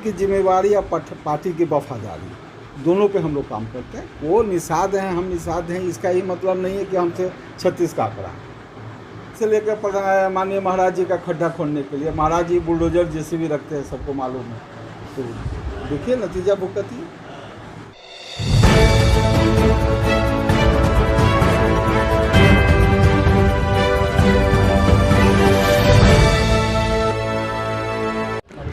की जिम्मेवारी या पार्टी की वफादारी, दोनों पे हम लोग काम करते हैं। वो निषाद हैं, हम निषाद हैं, इसका ही मतलब नहीं है कि हमसे 36 का आंकड़ा से लेकर माननीय महाराज जी का खड्डा खोदने के लिए महाराज जी बुलडोजर जेसीबी रखते हैं, सबको मालूम है। तो देखिए नतीजा भुगतिए।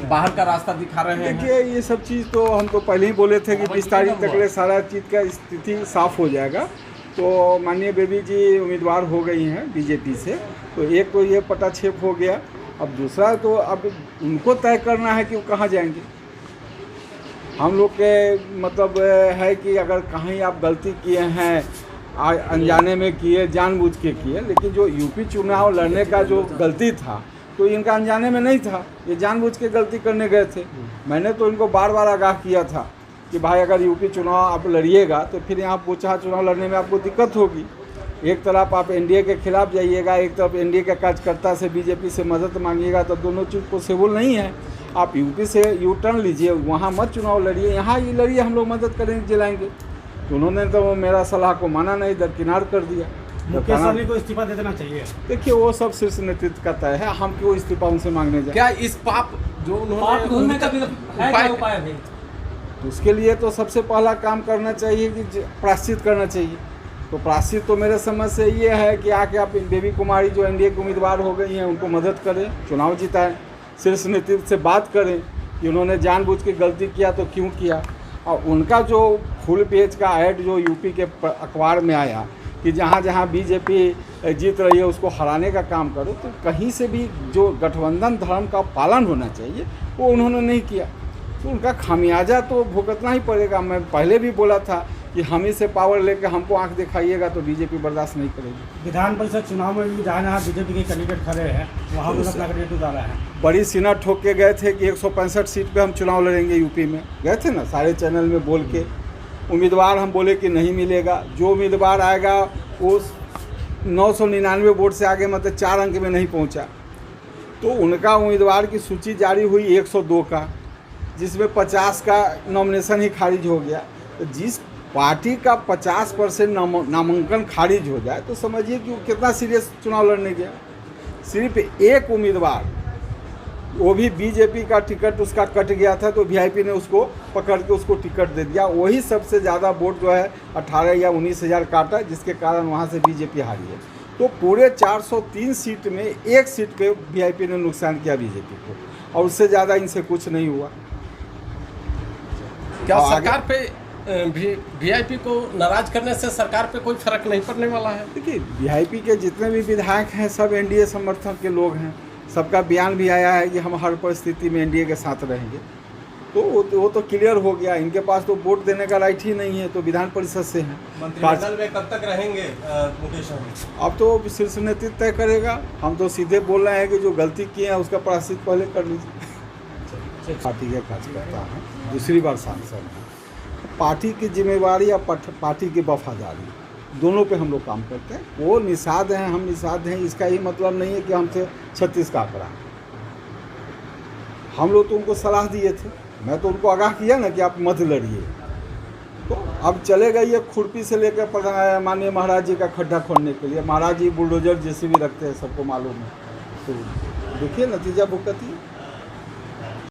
बाहर का रास्ता दिखा रहे हैं। देखिए ये सब चीज़ तो हम तो पहले ही बोले थे कि 20 तारीख तक सारा चीज़ का स्थिति साफ हो जाएगा। तो माननीय बेबी जी उम्मीदवार हो गई हैं बीजेपी से, तो एक तो ये पटाक्षेप हो गया। अब दूसरा तो अब उनको तय करना है कि वो कहाँ जाएंगे। हम लोग के मतलब है कि अगर कहीं आप गलती किए हैं, अनजाने में किए, जानबूझ के किए, लेकिन जो यूपी चुनाव लड़ने का जो गलती था तो इनका अनजाने में नहीं था, ये जानबूझ के गलती करने गए थे। मैंने तो इनको बार बार आगाह किया था कि भाई अगर यूपी चुनाव आप लड़िएगा तो फिर यहाँ पोचाहा चुनाव लड़ने में आपको दिक्कत होगी। एक तरफ आप एनडीए के खिलाफ जाइएगा, एक तरफ एनडीए के कार्यकर्ता से बीजेपी से मदद मांगिएगा, तो दोनों चीज़ पॉसिबल नहीं है। आप यूपी से यू टर्न लीजिए, वहाँ मत चुनाव लड़िए, यहाँ ये लड़िए, हम लोग मदद करेंगे, जिलाएंगे। तो उन्होंने तो मेरा सलाह को माना नहीं, दरकिनार कर दिया। मुकेश सहनी को इस्तीफा दे देना चाहिए। देखिए वो सब शीर्ष नेतृत्व का तय है, हम क्यों इस्तीफा उनसे मांगने जाए। क्या इस पाप जो उन्होंने उपाय है? उसके लिए तो सबसे पहला काम करना चाहिए कि प्रायश्चित करना चाहिए। तो प्रायश्चित तो मेरे समझ से ये है कि आके आप बेबी कुमारी जो एनडीए के उम्मीदवार हो गई हैं उनको मदद करें, चुनाव जिताएं, शीर्ष नेतृत्व से बात करें कि उन्होंने जानबूझ के गलती किया तो क्यों किया। और उनका जो फुल पेज का ऐड जो यूपी के अखबार में आया कि जहाँ जहाँ बीजेपी जीत रही है उसको हराने का काम करो, तो कहीं से भी जो गठबंधन धर्म का पालन होना चाहिए वो उन्होंने नहीं किया। तो उनका खामियाजा तो भुगतना ही पड़ेगा। मैं पहले भी बोला था कि हम ही से पावर लेकर हमको आंख दिखाइएगा तो बीजेपी बर्दाश्त नहीं करेगी। विधान परिषद चुनाव में भी जहाँ बीजेपी के कैंडिडेट खड़े हैं वहाँ भी अपना कैंडिडेट उतारा है। बड़ी सीना ठोक के गए थे कि 165 सीट पे हम चुनाव लड़ेंगे यूपी में, गए थे ना सारे चैनल में बोल के। उम्मीदवार हम बोले कि नहीं मिलेगा, जो उम्मीदवार आएगा वो 999 वोट से आगे मतलब 4 अंक में नहीं पहुंचा। तो उनका उम्मीदवार की सूची जारी हुई 102 का, जिसमें 50 का नॉमिनेशन ही खारिज हो गया। तो जिस पार्टी का 50% नामांकन खारिज हो जाए तो समझिए कि वो कितना सीरियस चुनाव लड़ने गया। सिर्फ एक उम्मीदवार, वो भी बीजेपी का टिकट उसका कट गया था तो वीआईपी ने उसको पकड़ के उसको टिकट दे दिया। वही सबसे ज़्यादा वोट जो है 18 या 19 हज़ार काटा, जिसके कारण वहाँ से बीजेपी हारी है। तो पूरे 403 सीट में एक सीट पे वीआईपी ने नुकसान किया बीजेपी को, और उससे ज़्यादा इनसे कुछ नहीं हुआ। क्या सरकार पे वीआईपी को नाराज करने से सरकार पे कोई फर्क नहीं पड़ने वाला है? देखिए वीआईपी के जितने भी विधायक हैं सब एनडीए समर्थक के लोग हैं, सबका बयान भी आया है कि हम हर परिस्थिति में एनडीए के साथ रहेंगे। तो वो तो क्लियर हो गया, इनके पास तो वोट देने का राइट ही नहीं है, तो विधान परिषद से हैं। मंत्रिमंडल में कब तक रहेंगे मुकेश सहनी? अब तो शीर्ष नेतृत्व तय करेगा। हम तो सीधे बोल रहे हैं कि जो गलती किए हैं उसका प्रायश्चित पहले कर लीजिए। पार्टी के कार्यकर्ता हैं, दूसरी बार सांसद हैं। पार्टी की जिम्मेवारी या पार्टी की वफादारी, दोनों पे हम लोग काम करते हैं। वो निषाद हैं, हम निषाद हैं, इसका ही मतलब नहीं है कि हमसे 36 का आंकड़ा। हम लोग तो उनको सलाह दिए थे, मैं तो उनको आगाह किया ना कि आप मत लड़िए। तो अब चले गए ये खुरपी से लेकर माननीय महाराज जी का खड्डा खोदने के लिए। महाराज जी बुलडोजर जेसीबी रखते हैं, सबको मालूम है। तो देखिए नतीजा भुगतिए।